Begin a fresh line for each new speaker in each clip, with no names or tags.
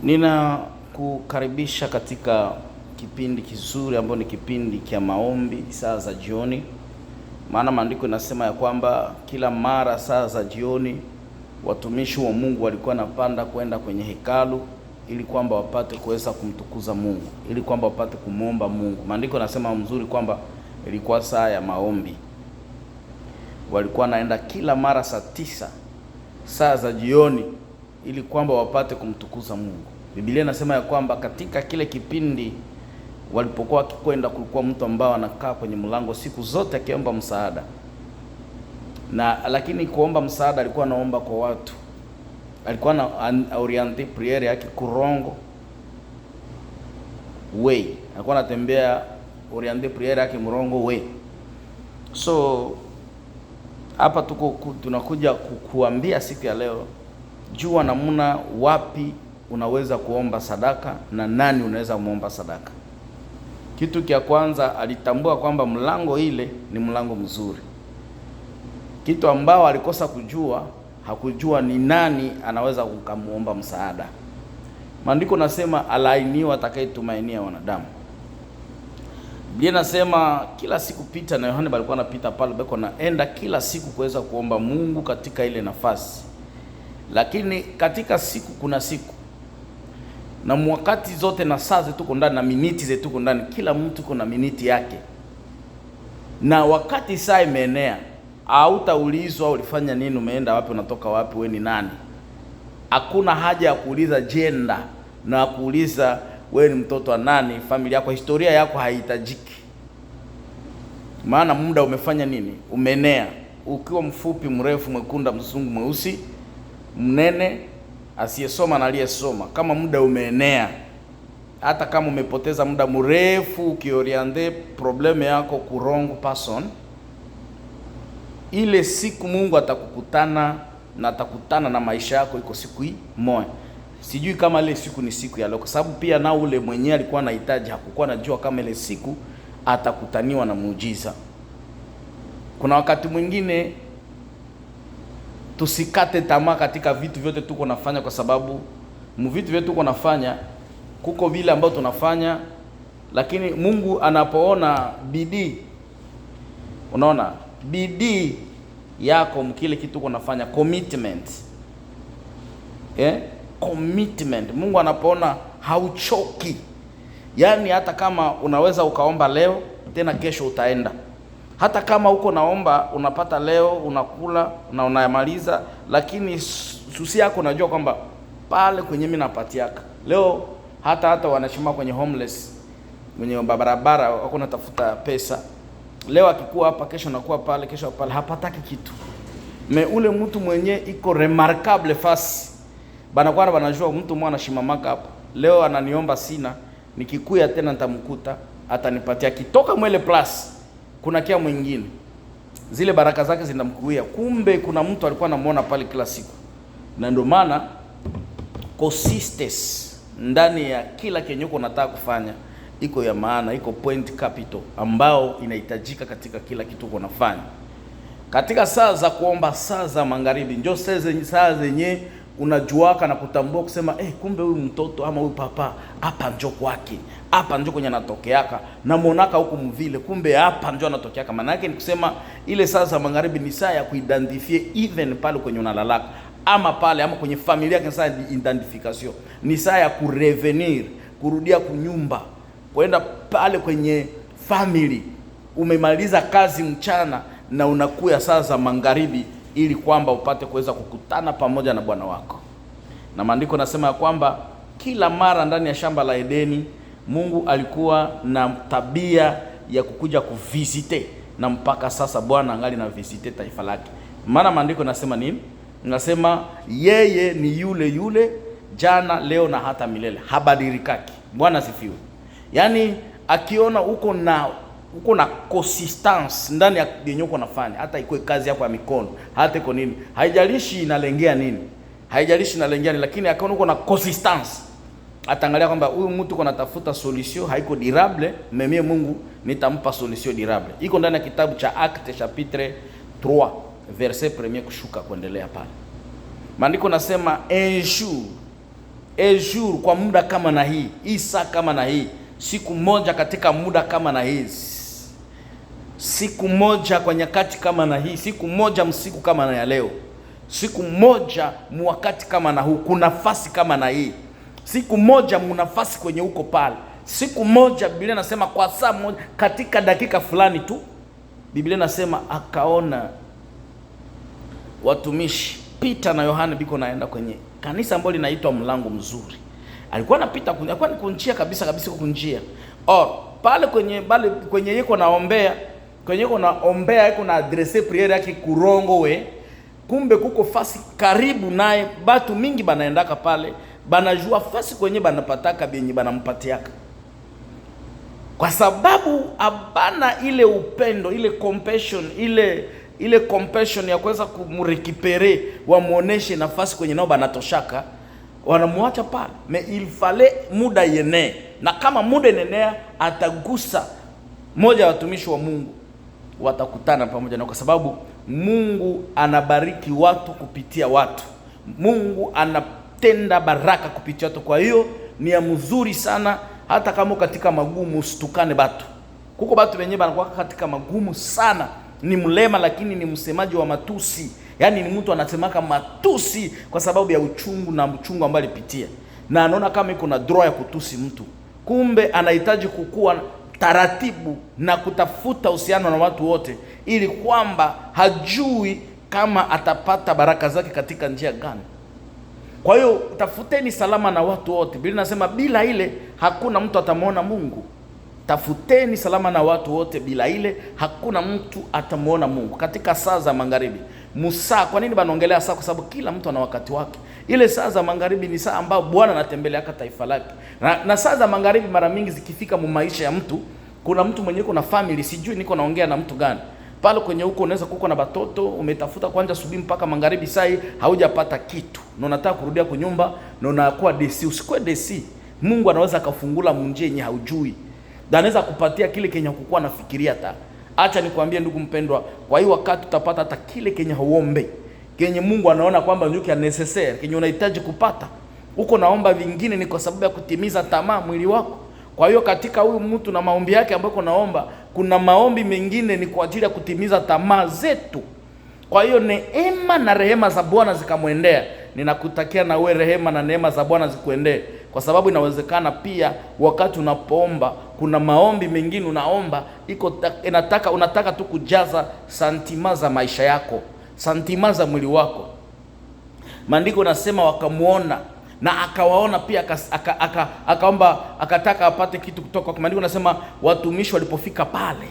Nina kukaribisha katika kipindi kizuri ambacho ni kipindi cha maombi saa za jioni. Maana maandiko yanasema ya kwamba kila mara saa za jioni watumishi wa Mungu walikuwa napanda kwenda kwenye hekalu ili kwamba wapate kuweza kumtukuza Mungu, ili kwamba wapate kumuomba Mungu. Maandiko yanasema mzuri kwamba ilikuwa saa ya maombi. Walikuwa naenda kila mara saa 9 saa za jioni ili kwamba wapate kumtukuza Mungu. Biblia inasema ya kwamba katika kile kipindi walipokuwa wakikwenda, kulikuwa mtu ambao anakaa kwenye mlango siku zote akiomba msaada. Lakini kuomba msaada alikuwa anaomba kwa watu. Alikuwa na oriente priere yake kurongo way. Alikuwa anatembea oriente priere yake mrongo way. So hapa tunakuja kukuambia siku ya leo, jua namna wapi unaweza kuomba sadaka na nani unaweza muomba sadaka. Kitu kia kwanza, alitambua kwamba mlango ile ni mlango mzuri. Kitu ambao alikosa kujua, hakujua ni nani anaweza kukamuomba msaada. Maandiko nasema alainiwa atakayetumainia wanadamu. Biblia nasema kila siku Peter na Yohana walikuwa wanapita pale beko naenda kila siku kuweza kuomba Mungu katika ile nafasi. Lakini katika siku kuna siku na mwakati zote na saa zetu tuko ndani na miniti zetu tuko ndani, kila mtu kuna miniti yake. Na wakati saa imeenea, hautaulizwa ulifanya nini, umeenda wapi, unatoka wapi, wewe ni nani. Hakuna haja ya kuuliza jenda na kuuliza wewe ni mtoto wa nani, familia yako, historia yako haihitajiki. Maana muda umefanya nini? Umeenea. Ukiwa mfupi, mrefu, mwekunda, mzungu, mweusi, mnene, asiyesoma na aliyesoma, kama muda umeenea, hata kama umepoteza muda mrefu ukioriente probleme yako ku wrong person, ile siku Mungu atakukutana na atakutana na maisha yako iko siku hii moja. Sijui kama ile siku ni siku ya leo, kwa sababu pia na ule mwenyewe alikuwa anahitaji, hakukuwa anajua kama ile siku atakutaniwa na muujiza. Kuna wakati mwingine tusikate tamaa katika vitu vyote tuko nafanya, kwa sababu vitu vyote tuko nafanya kuko vile ambao tunafanya, lakini Mungu anapoona bidii, unaona bidii yako mkile kitu uko nafanya, commitment, commitment. Mungu anapoona hauchoki, yani hata kama unaweza ukaomba leo tena kesho utaenda. Hata kama uko naomba unapata leo unakula na unayamaliza, lakini susi yako unajua kwamba pale kwenye mimi napatiaka leo. Hata wanashima kwenye homeless kwenye barabara wako natafuta pesa, leo akikuwa hapa kesho nakuwa pale, kesho pale, hapataki kitu. Ule mtu mwenye iko remarkable fasi banakuwa banajua mtu mwana anashimamaka hapa leo ananiomba sina, nikikuya tena nitamkuta atanipatia kitoka mwele plus kuna kia mwingine, zile baraka zake zinamkuia. Kumbe kuna mtu alikuwa anamuona pale kila siku. Na ndio maana consistency ndani ya kila kenye unataka kufanya iko ya maana, iko point capital ambao inahitajika katika kila kitu unafanya. Katika saa za kuomba, saa za magharibi ndio saa zenye unajuaka na kutambua kusema kumbe huyu mtoto ama huyu papa hapa njoo kwake, hapa njoo kwenye anatokeaka, na muonaka huko mvile, kumbe hapa njoo anatokeaka. Maana yake ni kusema ile saa za magharibi ni saa ya kuidentify even pale kwenye unalalaka, ama pale ama kwenye familia yake, saa ya identification. Ni saa ya kurevenir, kurudia kunyumba, kwenda pale kwenye family. Umemaliza kazi mchana na unakuya saa za magharibi ili kwamba upate kuweza kukutana pamoja na Bwana wako. Na maandiko nasema ya kwamba kila mara ndani ya shamba la Edeni Mungu alikuwa na tabia ya kukuja kuvisite, na mpaka sasa Bwana angali na visite taifa lake. Maana maandiko nasema nini? Nasema yeye ni yule yule jana, leo na hata milele, habadiliki. Bwana sifiwe. Yaani akiona uko na consistency ndani ya yenye uko nafanya, hata ikuwe kazi yako ya mikono, hata iko nini, haijalishi inalengea nini, lakini akaona uko na consistency, ataangalia kwamba huyu mtu uko natafuta solution haiko durable, mimi Mungu nitampa solution durable. Iko ndani ya kitabu cha Actes chapitre 3 verset 1 kushuka kuendelea pale. Maandiko nasema un jour jour, kwa muda kama na hii saa kama na hii, siku moja katika muda kama na hii, siku moja kwa nyakati kama na hii, siku moja msiku kama na ya leo, siku moja mwakati kama na huu, kuna nafasi kama na hii, siku moja mnafasi kwenye huko pale, siku moja. Biblia inasema kwa saa moja, katika dakika fulani tu, Biblia inasema akaona watumishi Peter na Yohana biko naenda kwenye kanisa ambalo linaitwa Mlango Mzuri. Alikuwa anapita, alikuwa ni kunjia kabisa kunjia. Pale kwenye yeko naombea, yeko na adresse priere yake kurongo we. Kumbe kuko fasi karibu naye, batu mingi banaendaka pale, banajua fasi kwenye banapataka benye banampatiaka. Kwa sababu abana ile upendo, ile compassion, ile compassion ya kuweza kumrekipere, wamuoneshe nafasi kwenye nao banatoshaka, wanamuacha pale. Me il fallait muda yene, na kama muda nenea atagusa moja ya watumishi wa Mungu, watakutana pamoja na, kwa sababu Mungu anabariki watu kupitia watu. Mungu anatenda baraka kupitia watu. Kwa hiyo ni ya mzuri sana, hata kama katika magumu usitukane batu. Kuko batu wenyewe banakuwa katika magumu sana, ni mlema lakini ni msemaji wa matusi. Yaani ni mtu anasemaka matusi kwa sababu ya uchungu na mchungu ambao alipitia, na anaona kama iko na droit ya kutusi mtu. Kumbe anahitaji kukua taratibu na kutafuta uhusiano na watu wote, ili kwamba hajui kama atapata baraka zake katika njia gani. Kwa hiyo tafuteni salama na watu wote. Biblia inasema bila ile hakuna mtu atamuona Mungu. Tafuteni salama na watu wote, bila ile hakuna mtu atamuona Mungu. Katika saa za magharibi, Musa, kwa nini banaongelea saa? Kwa sababu kila mtu ana wakati wake. Ile saa za magharibi ni saa ambao Bwana anatembelea taifa lake. Na saa za magharibi mara mingi zikifika mu maisha ya mtu, kuna mtu mwenye kuna family, sijui niko naongea na mtu gani. Pale kwenye huko unaweza kuko na batoto, umetafuta kwanza asubuhi mpaka magharibi, saa haujapata kitu. Na unataka kurudia kwa nyumba na unakuwa DC. Usikue DC. Mungu anaweza akafungula munje yenye haujui. Na anaweza kupatia kile kenye hukukua nafikiria hata. Acha nikwambie ndugu mpendwa, kwa hiyo wakati utapata hata kile kenye huombe, kenye Mungu anaona kwamba ndio necessaire, kenye unahitaji kupata. Uko naomba vingine ni kwa sababu ya kutimiza tamaa mwili wako. Kwa hiyo katika huyu mtu na maombi yake ambayo naomba, kuna maombi mengine ni kwa ajili ya kutimiza tamaa zetu. Kwa hiyo neema na rehema za Bwana zikamwendea. Ninakutakia na wewe rehema na neema za Bwana zikuendee, kwa sababu inawezekana pia wakati unapoomba kuna maombi mengine unaomba unataka tu kujaza santima za maisha yako, santima za mwili wako. Maandiko nasema wakamuona na akawaona pia, akaomba, akataka apate kitu kutoka kwa. Maandiko nasema watumishi walipofika pale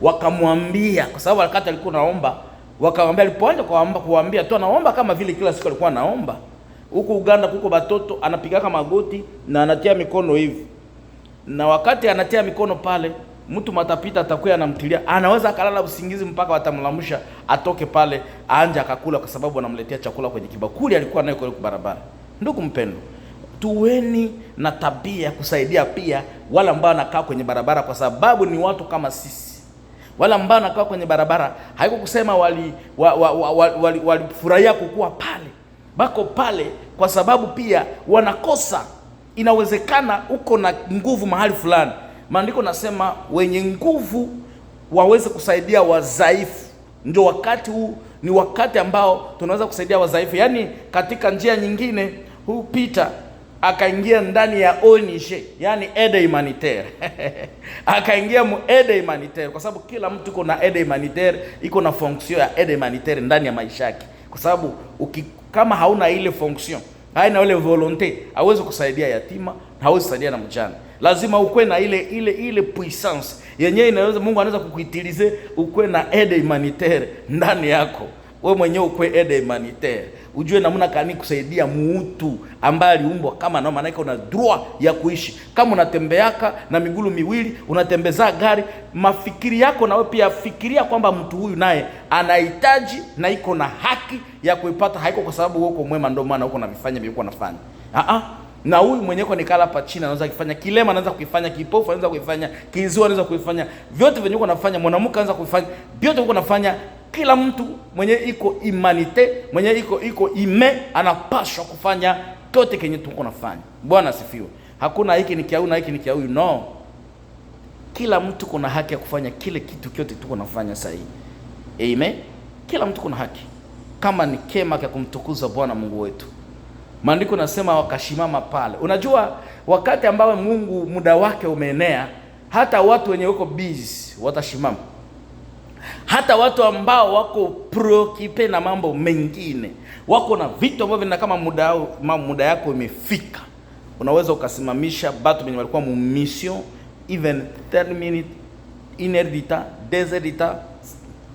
wakamwambia, kwa sababu wakati alikuwa naomba, wakamwambia, alipoanza kuambia tu anaomba kama vile kila siku alikuwa anaomba. Huko Uganda kuko batoto anapigaka magoti na anatia mikono hivi, na wakati anatia mikono pale, mtu matapita atakuwa anamtilia, anaweza akalala usingizi mpaka watamlamusha atoke pale anje akakula, kwa sababu anamletea chakula kwenye kibakuli alikuwa nayo kwa barabara. Ndugu mpendo, tuweni na tabia kusaidia pia wala ambao wanakaa kwenye barabara, kwa sababu ni watu kama sisi. Wala ambao wanakaa kwenye barabara haiko kusema walifurahia kukua pale, bako pale kwa sababu pia wanakosa. Inawezekana uko na nguvu mahali fulani. Maandiko nasema wenye nguvu waweze kusaidia wadhaifu. Ndio wakati huu ni wakati ambao tunaweza kusaidia wadhaifu. Yaani katika njia nyingine, huu Peter akaingia ndani ya ONG, yani aide humanitaire. Akaingia mu aide humanitaire kwa sababu kila mtu iko na aide humanitaire, iko na fonction ya aide humanitaire ndani ya maisha yake. Kwa sababu kama hauna ile fonction, haina ile volonté, hauwezi kusaidia yatima, hauwezi kusaidia na mjane. Lazima ukwe na ile puissance yenyewe inaweza, Mungu anaweza kukuitilize, ukwe na aide humanitaire ndani yako. Wewe mwenyewe ukwe aide humanitaire, ujue namna gani kusaidia mtu ambaye aliumbwa kama na, maana una droit ya kuishi. Kama unatembeaka na miguu miwili, unatembeza gari, mafikiri yako na wewe pia fikiria kwamba mtu huyu naye anahitaji na iko na haki ya kuipata. Haiko kwa sababu wewe uko mwema ndio maana uko unavifanya vile uko unafanya. Na huyu mwenyewe nikala hapa chini anaweza kufanya, kilema anaweza kuifanya, kipofu anaweza kuifanya, kiziwi anaweza kuifanya, vyote venye uko unafanya, mwanamke anaweza kuifanya, vyote uko unafanya. kila mtu mwenye iko humanite, mwenye iko ime, anapaswa kufanya tote kenye tuko nafanya. Bwana asifiwe. Hakuna hiki ni kia huyu na hiki ni kia huyu, no. Kila mtu kuna haki ya kufanya kile kitu kyote tuko nafanya sasa hivi. Amen. Kila mtu kuna haki. Kama ni kema ya kumtukuza Bwana Mungu wetu. Maandiko nasema wakashimama pale. Unajua wakati ambao Mungu muda wake umeenea, hata watu wenye wako busy watashimama. Hata watu ambao wako preoccupied na mambo mengine, wako na vitu ambavyo vina kama muda yako imefika, unaweza ukasimamisha watu wenye walikuwa mu mission even 30 minutes, 1 heure du temps, 2 heures du temps,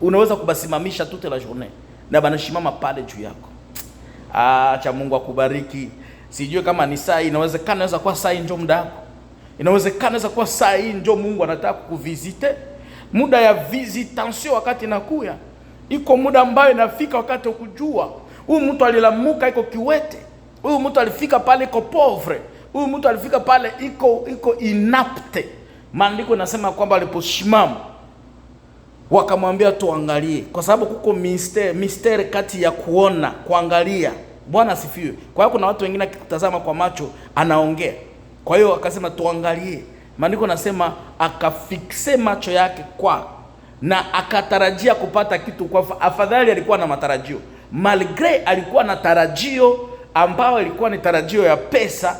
unaweza kubasimamisha toute la journée na banashimama pale juu yako. Acha Mungu akubariki. Sijui kama ni saa, inawezekana inaweza kuwa saa ndio muda wako. Inawezekana inaweza kuwa saa ndio Mungu anataka kukuvisite. Muda ya visitation wakati inakuya. Iko muda ambayo inafika wakati ukujua. Huyu mtu alilamuka iko kiwete. Huyu mtu alifika pale iko pauvre. Huyu mtu alifika pale iko inapte. Maandiko nasema kwamba aliposimama wakamwambia tuangalie, kwa sababu kuko misteri kati ya kuona kuangalia. Bwana asifiwe. Kwa hiyo kuna watu wengine akitazama kwa macho anaongea. Kwa hiyo akasema tuangalie. Maandiko nasema akafikse macho yake kwa na akatarajia kupata kitu kwa afadhali. Alikuwa na matarajio, malgre alikuwa na tarajio ambao ilikuwa ni tarajio ya pesa,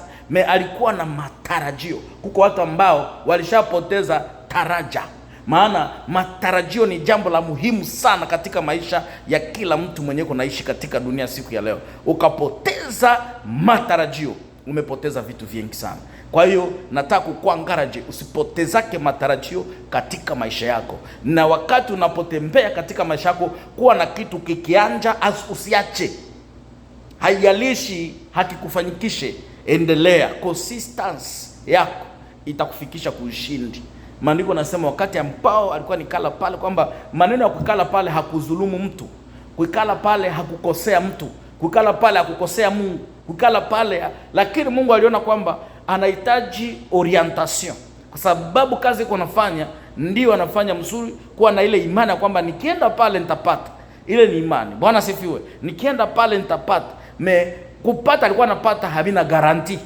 alikuwa na matarajio. Kuko watu ambao walishapoteza taraja. Maana matarajio ni jambo la muhimu sana katika maisha ya kila mtu mwenye kunaishi katika dunia siku ya leo. Ukapoteza matarajio, umepoteza vitu vingi sana. Kwa hiyo nataka kukuangaraje usipotezake matarajio katika maisha yako. Na wakati unapotembea katika maisha yako, kuwa na kitu kikianja usiache. Haijalishi hakikufanyikishe, endelea. Consistency yako itakufikisha kuushindi. Maandiko nasema wakati ambao alikuwa nikala pale kwamba maneno ya kukala pale hakuzulumu mtu. Kukala pale hakukosea mtu. Kukala pale hakukosea Mungu. Kukala pale, lakini Mungu aliona kwamba anahitaji orientation. Kwa sababu kazi iko nafanya ndio anafanya mzuri, kuwa na ile imani kwamba nikienda pale nitapata. Ile ni imani. Bwana asifiwe. Nikienda pale nitapata. Kupata alikuwa anapata havina guarantee.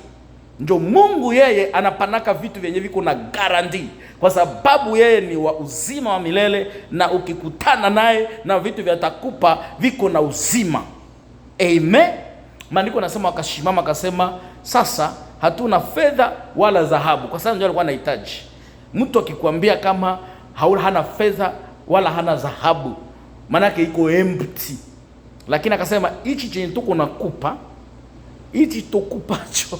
Ndio Mungu yeye anapanaka vitu vyenye viko na guarantee, kwa sababu yeye ni wa uzima wa milele, na ukikutana naye na vitu vyatakupa viko na uzima. Amen. Maandiko nasema akashimama akasema, sasa hatuna fedha wala dhahabu. Kwa sababu ndio alikuwa anahitaji. Mtu akikwambia kama hana fedha wala hana dhahabu, maana yake iko empty. Lakini akasema hichi chenye tuko nakupa, hichi tukupacho.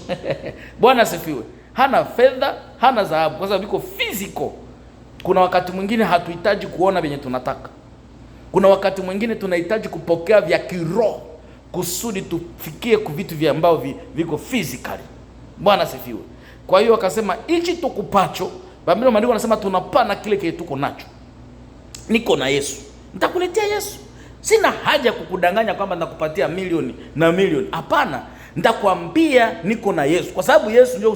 Bwana asifiwe. Hana fedha, hana dhahabu, kwa sababu iko physical. Kuna wakati mwingine hatuhitaji kuona venye tunataka. Kuna wakati mwingine tunahitaji kupokea vya kiroho kusudi tufikie kwa vitu vya ambao viko physically. Bwana asifiwe. Kwa hiyo akasema hichi tukupacho, Biblia maandiko anasema tunapana kile kile tuko nacho. Niko na Yesu, nitakuletea Yesu. Sina haja kukudanganya kwamba nitakupatia milioni na milioni. Hapana, nitakwambia niko na Yesu, kwa sababu Yesu ndio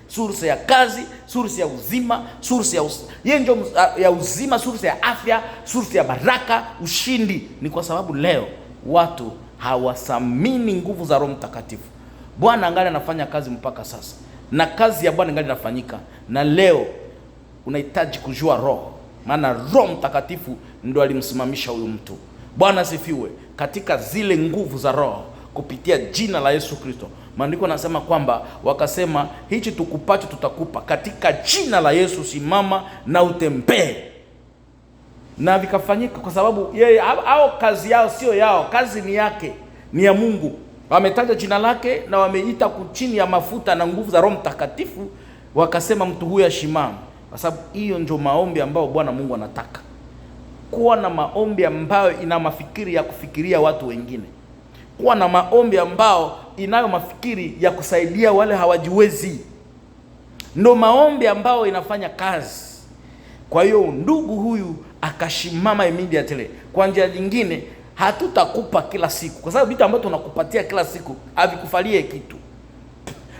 source ya kazi, source ya uzima, source yeye ndio ya uzima, source ya afya, source ya baraka, ushindi. Ni kwa sababu leo watu hawasamini nguvu za Roho Mtakatifu. Bwana angali anafanya kazi mpaka sasa, na kazi ya Bwana angali inafanyika. Na leo unahitaji kujua Roho, maana Roho Mtakatifu ndio alimsimamisha huyu mtu. Bwana asifiwe. Katika zile nguvu za Roho kupitia jina la Yesu Kristo, maandiko yanasema kwamba wakasema hichi tukupacho tutakupa katika jina la Yesu, simama na utembee. Na vikafanyika, kwa sababu yeye au kazi yao sio yao, kazi ni yake, ni ya Mungu. Wametaja jina lake na wameita chini ya mafuta na nguvu za Roho Mtakatifu, wakasema mtu huyu ashimame. Kwa sababu hiyo ndio maombi ambayo Bwana Mungu anataka. Kuwa na maombi ambayo ina mafikiri ya kufikiria watu wengine. Kuwa na maombi ambao inayo mafikiri ya kusaidia wale hawajiwezi. Ndio maombi ambao inafanya kazi. Kwa hiyo ndugu huyu akashimama immediately. Kwa njia nyingine, hatutakupa kila siku, kwa sababu vitu ambavyo tunakupatia kila siku havikufalie kitu.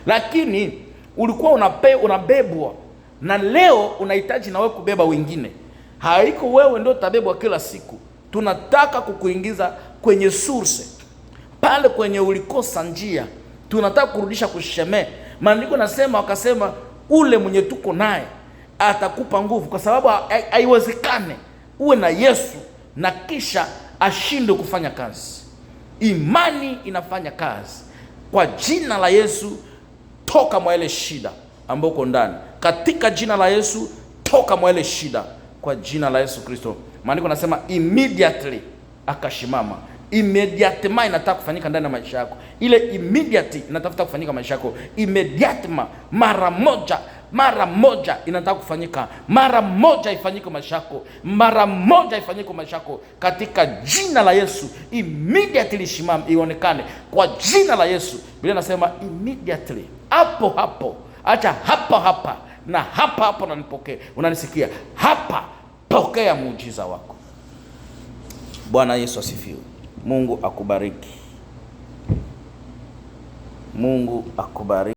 Lakini ulikuwa unabebwa, na leo unahitaji na wewe kubeba wengine. Haiko wewe ndio utabebwa kila siku. tunataka kukuingiza kwenye source pale kwenye ulikosa njia, tunataka kurudisha kusheme. Maandiko nasema, wakasema ule mwenye tuko naye atakupa nguvu, kwa sababu haiwezekane uwe na Yesu na kisha ashindwe kufanya kazi. Imani inafanya kazi. Kwa jina la Yesu, toka mwa ile shida ambayo uko ndani. Katika jina la Yesu, toka mwa ile shida kwa jina la Yesu Kristo. Maandiko nasema immediately akashimama. Immediately inataka kufanyika ndani ya maisha yako. Ile immediately inatafuta kufanyika maisha yako. Immediately, mara moja inataka kufanyika. Mara moja ifanyike maisha yako. Mara moja ifanyike maisha yako katika jina la Yesu. Immediately shimama, ionekane kwa jina la Yesu. Biblia inasema immediately, hapo hapo. Acha hapa na hapa unanipokea, unanisikia hapa, pokea muujiza wako. Bwana Yesu asifiwe. Mungu akubariki. Mungu akubariki.